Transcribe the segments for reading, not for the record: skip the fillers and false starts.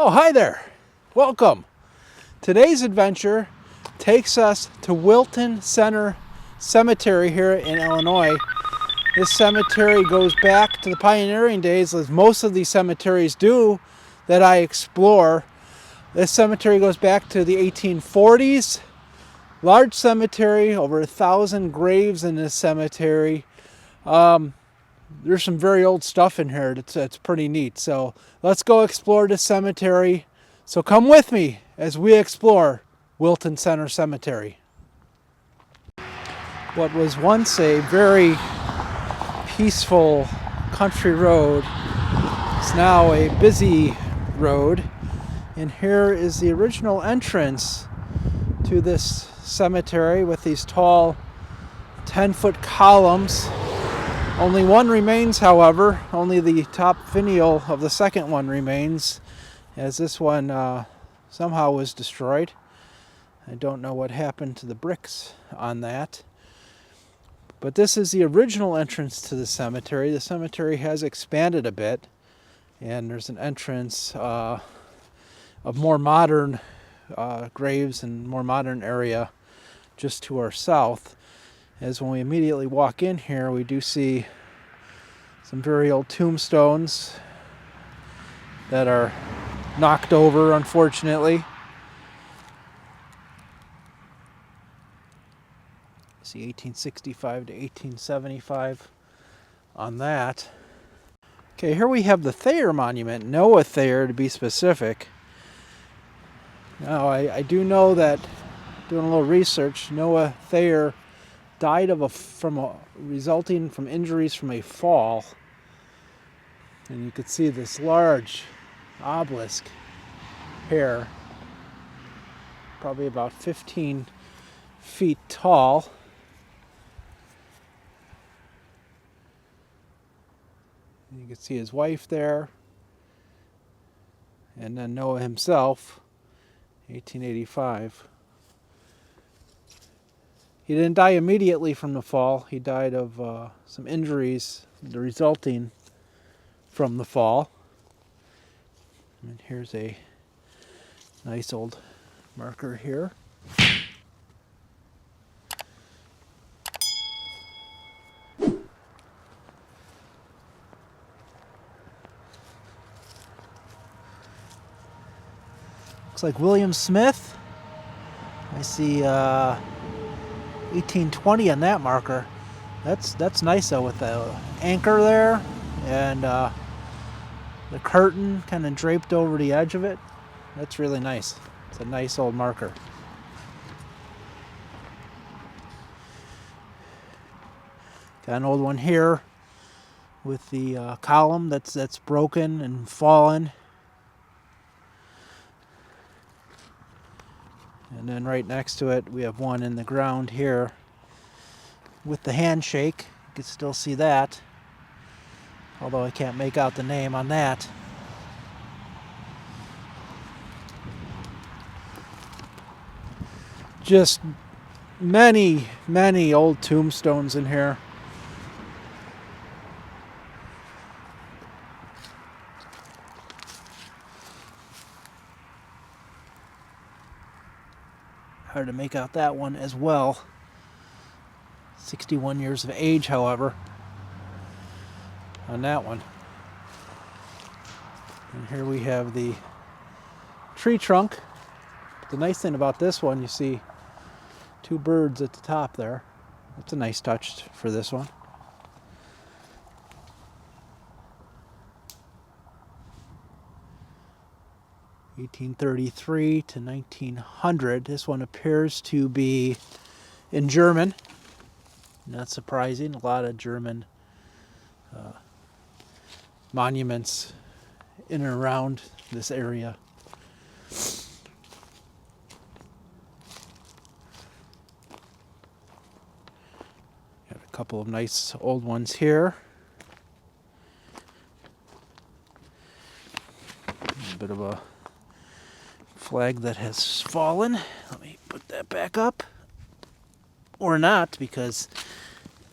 Oh, hi there. Welcome. Today's adventure takes us to Wilton Center Cemetery here in Illinois. This cemetery goes back to the pioneering days, as most of these cemeteries do that I explore. This cemetery goes back to the 1840s. Large cemetery, over 1,000 graves in this cemetery. There's some very old stuff in here that's pretty neat. So let's go explore this cemetery. So come with me as we explore Wilton Center Cemetery. What was once a very peaceful country road is now a busy road. And here is the original entrance to this cemetery with these tall 10-foot columns. Only one remains, however. Only the top finial of the second one remains, as this one somehow was destroyed. I don't know what happened to the bricks on that. But this is the original entrance to the cemetery. The cemetery has expanded a bit, and there's an entrance of more modern graves and more modern area just to our south. As when we immediately walk in here, we do see some very old tombstones that are knocked over, unfortunately. See 1865 to 1875 on that. Okay, here we have the Thayer Monument, Noah Thayer to be specific. Now, I do know that, doing a little research, Noah Thayer died resulting from injuries from a fall. And you could see this large obelisk here, probably about 15 feet tall. You can see his wife there, and then Noah himself, 1885. He didn't die immediately from the fall. He died of some injuries resulting from the fall. And here's a nice old marker here. Looks like William Smith. I see 1820 on that marker. That's nice though, with the anchor there and the curtain kind of draped over the edge of it. That's really nice. It's a nice old marker. Got an old one here with the column that's broken and fallen. And then right next to it, we have one in the ground here with the handshake. You can still see that, although I can't make out the name on that. Just many, many old tombstones in here. Hard to make out that one as well. 61 years of age, however, on that one. And here we have the tree trunk. The nice thing about this one, you see two birds at the top there. That's a nice touch for this one. (1833 to 1900). This one appears to be in German. Not surprising. A lot of German monuments in and around this area. Got a couple of nice old ones here. A bit of a flag that has fallen. Let me put that back up. Or not, because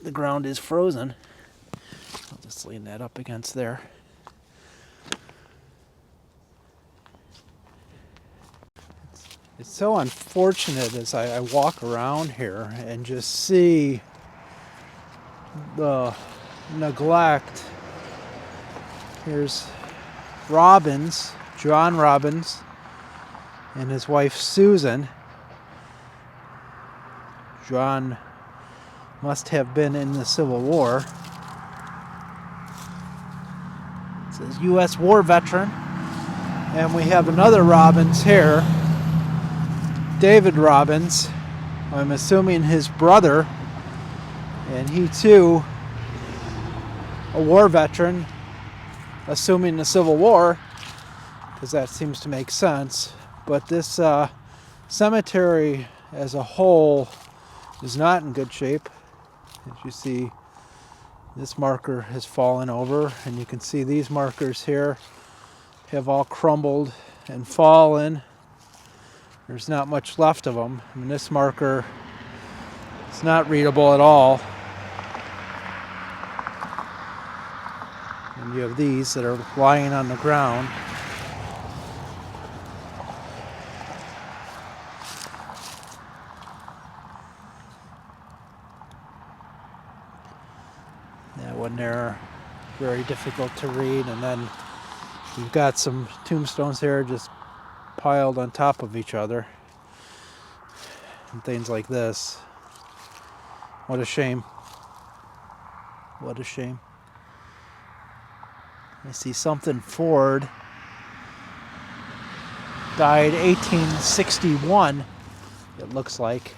the ground is frozen. I'll just lean that up against there. It's so unfortunate as I walk around here and just see the neglect. Here's Robbins, John Robbins, and his wife Susan. John must have been in the Civil War. It says U.S. war veteran. And we have another Robbins here, David Robbins. I'm assuming his brother, and he too, a war veteran, assuming the Civil War, because that seems to make sense. But this cemetery as a whole is not in good shape. As you see, this marker has fallen over, and you can see these markers here have all crumbled and fallen. There's not much left of them. I mean, this marker is not readable at all. And you have these that are lying on the ground. That one there, very difficult to read. And then you've got some tombstones here just piled on top of each other. And things like this. What a shame. What a shame. I see something Ford. Died 1861, it looks like.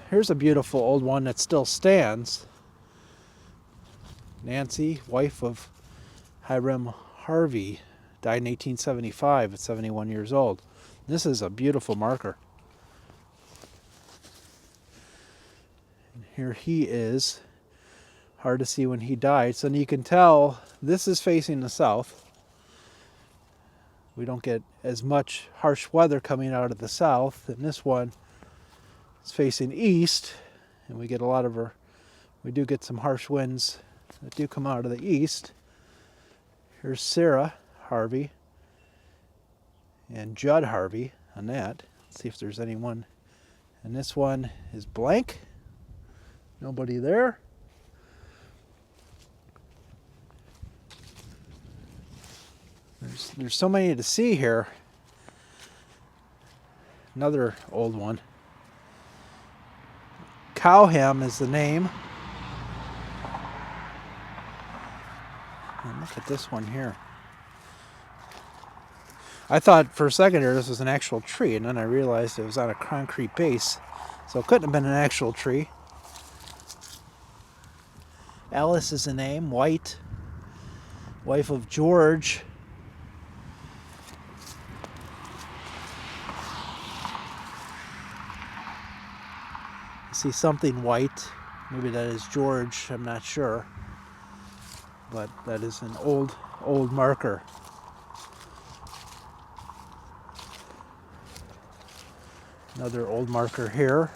Here's a beautiful old one that still stands. Nancy, wife of Hiram Harvey, died in 1875 at 71 years old. This is a beautiful marker. And here he is. Hard to see when he died. So you can tell this is facing the south. We don't get as much harsh weather coming out of the south. And this one is facing east. And we get a lot of we do get some harsh winds that do come out of the east. Here's Sarah Harvey and Judd Harvey on that. Let's see if there's anyone. And this one is blank. Nobody there. There's so many to see here. Another old one. Cowham is the name. And look at this one here. I thought for a second here this was an actual tree, and then I realized it was on a concrete base, so it couldn't have been an actual tree. Alice is the name. White, wife of George. I see something white. Maybe that is George. I'm not sure. But that is an old marker. Another old marker here.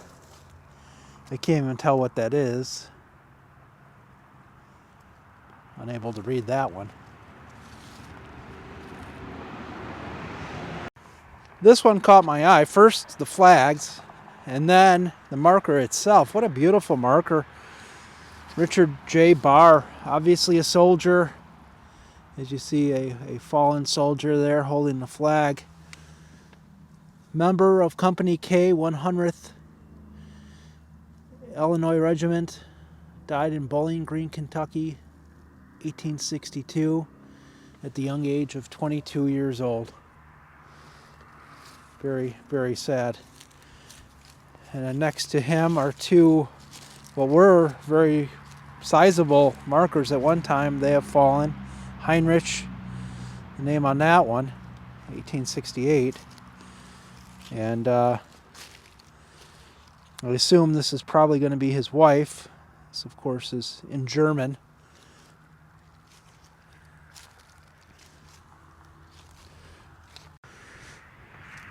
I can't even tell what that is. Unable to read that one. This one caught my eye. First the flags, and then the marker itself. What a beautiful marker. Richard J. Barr, obviously a soldier. As you see, a fallen soldier there holding the flag. Member of Company K, 100th Illinois Regiment. Died in Bowling Green, Kentucky, 1862, at the young age of 22 years old. Very, very sad. And then next to him are two, what were very sizable markers at one time. They have fallen. Heinrich, the name on that one, 1868. And I assume this is probably going to be his wife. This, of course, is in German.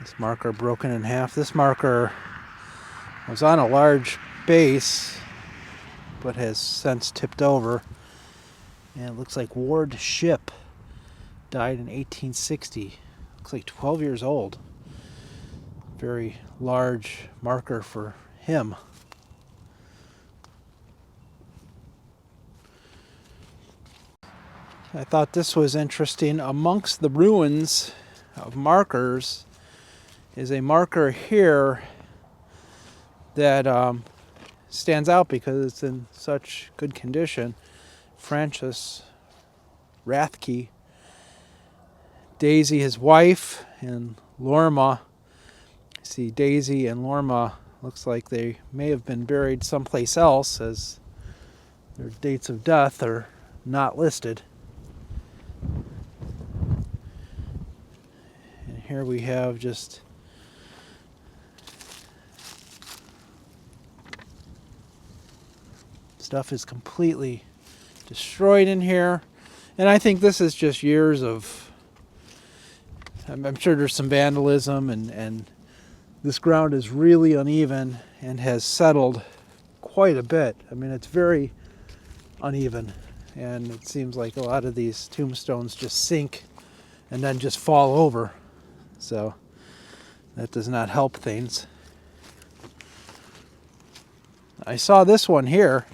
This marker broken in half. This marker was on a large base, but has since tipped over. And it looks like Ward Ship died in 1860. Looks like 12 years old. Very large marker for him. I thought this was interesting. Amongst the ruins of markers is a marker here that stands out because it's in such good condition. Francis Rathke, Daisy, his wife, and Lorma. See, Daisy and Lorma looks like they may have been buried someplace else, as their dates of death are not listed. And here we have just stuff is completely destroyed in here. And I think this is just years of, I'm sure there's some vandalism, and this ground is really uneven and has settled quite a bit. I mean, it's very uneven, and it seems like a lot of these tombstones just sink and then just fall over. So that does not help things. I saw this one here.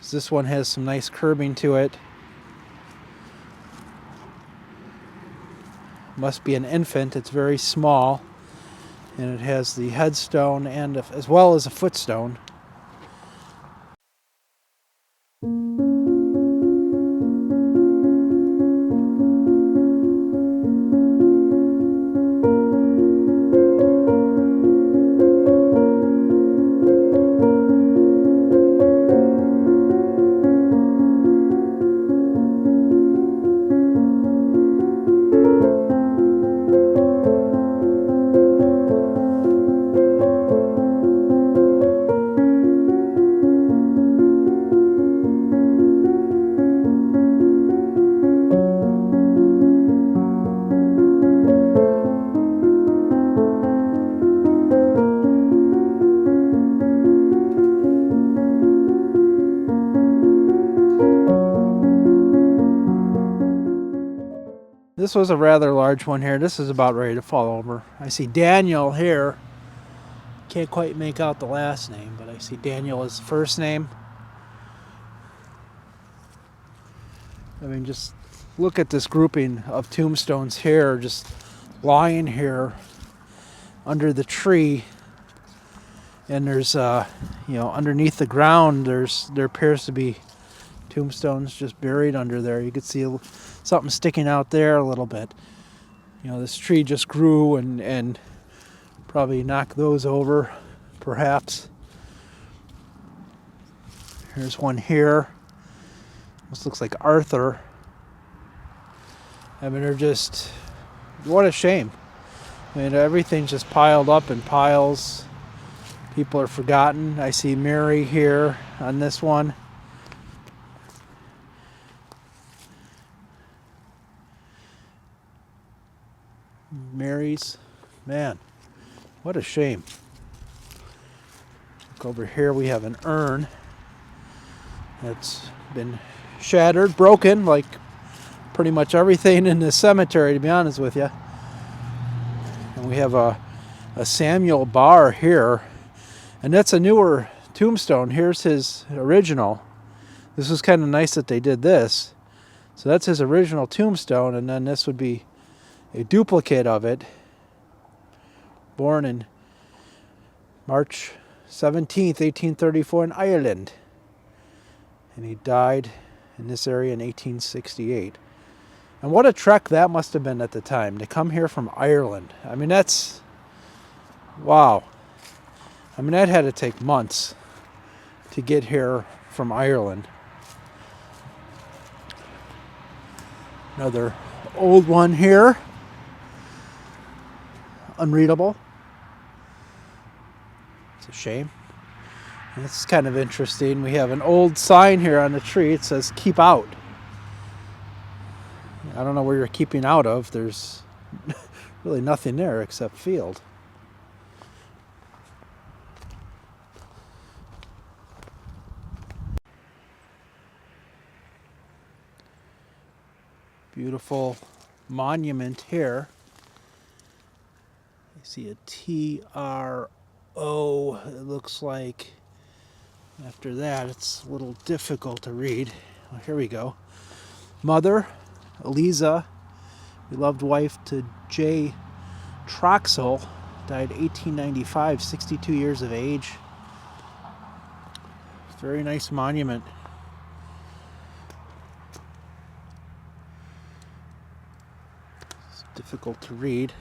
This one has some nice curbing to it. Must be an infant. It's very small, and it has the headstone and as well as a footstone. This was a rather large one here. This is about ready to fall over. I see Daniel here. Can't quite make out the last name, but I see Daniel as the first name. I mean, just look at this grouping of tombstones here, just lying here under the tree. And there's, underneath the ground, there appears to be tombstones just buried under there. You could see something sticking out there a little bit. You know, this tree just grew and probably knocked those over, perhaps. Here's one here. This looks like Arthur. I mean, they're just, what a shame. I mean, everything's just piled up in piles. People are forgotten. I see Mary here on this one. Mary's, man, what a shame. Look over here, we have an urn that's been shattered, broken, like pretty much everything in this cemetery, to be honest with you. And we have a Samuel Barr here, and that's a newer tombstone. Here's his original. This was kind of nice that they did this. So that's his original tombstone, and then this would be a duplicate of it, born in March 17th, 1834 in Ireland. And he died in this area in 1868. And what a trek that must have been at the time, to come here from Ireland. I mean, that's, wow. I mean, that had to take months to get here from Ireland. Another old one here. Unreadable. It's a shame. And this is kind of interesting. We have an old sign here on the tree. It says, "Keep out." I don't know where you're keeping out of. There's really nothing there except field. Beautiful monument here. I see a T-R-O, it looks like. After that, it's a little difficult to read. Well, here we go. Mother, Eliza, beloved wife to J. Troxel, died 1895, 62 years of age. Very nice monument. It's difficult to read.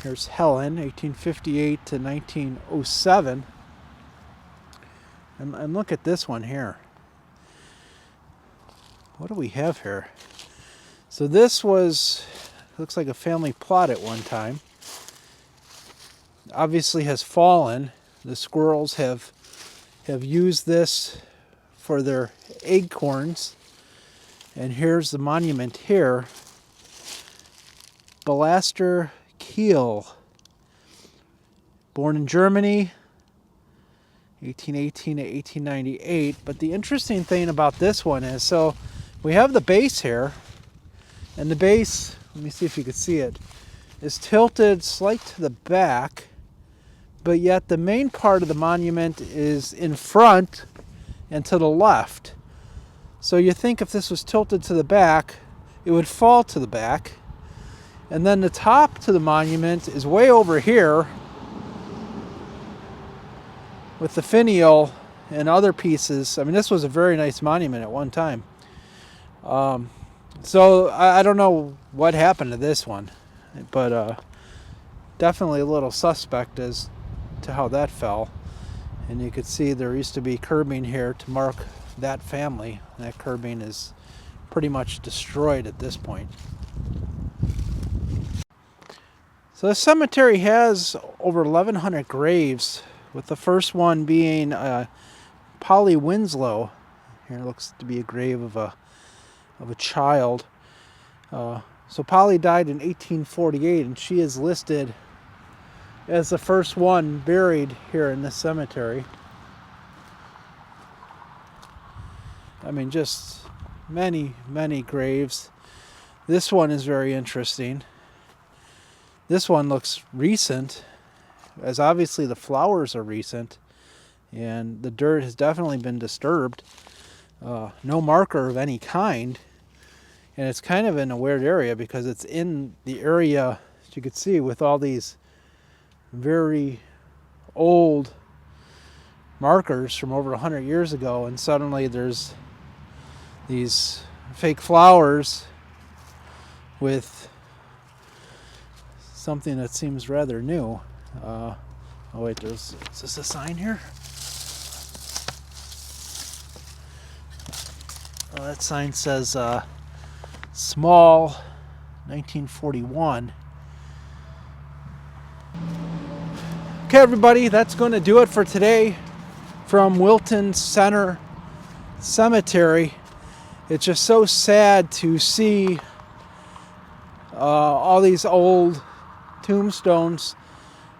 Here's Helen, 1858 to 1907. And look at this one here. What do we have here? So this was, looks like a family plot at one time. Obviously has fallen. The squirrels have used this for their acorns. And here's the monument here. Belaster Kiel, born in Germany, 1818 to 1898. But the interesting thing about this one is, so we have the base here, and the base, let me see if you can see it, is tilted slight to the back, but yet the main part of the monument is in front and to the left. So you think if this was tilted to the back, it would fall to the back. And then the top to the monument is way over here with the finial and other pieces. I mean, this was a very nice monument at one time. So I don't know what happened to this one, but definitely a little suspect as to how that fell. And you could see there used to be curbing here to mark that family. That curbing is pretty much destroyed at this point. So the cemetery has over 1,100 graves, with the first one being Polly Winslow. Here looks to be a grave of a child. So Polly died in 1848, and she is listed as the first one buried here in this cemetery. I mean, just many, many graves. This one is very interesting. This one looks recent, as obviously the flowers are recent, and the dirt has definitely been disturbed. No marker of any kind, and it's kind of in a weird area because it's in the area, as you can see, with all these very old markers from over 100 years ago, and suddenly there's these fake flowers with something that seems rather new. Oh wait, is this a sign here? Oh, that sign says small 1941. Okay, everybody, that's going to do it for today from Wilton Center Cemetery. It's just so sad to see all these old tombstones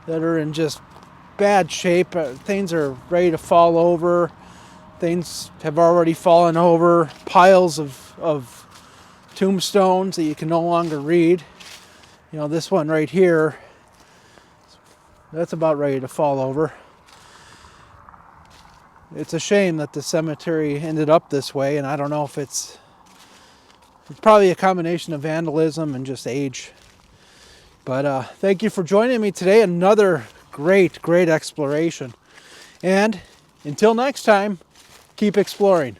that are in just bad shape. Things are ready to fall over. Things have already fallen over. Piles of tombstones that you can no longer read. You know, this one right here, that's about ready to fall over. It's a shame that the cemetery ended up this way, and I don't know if it's probably a combination of vandalism and just age. But thank you for joining me today. Another great exploration. And until next time, keep exploring.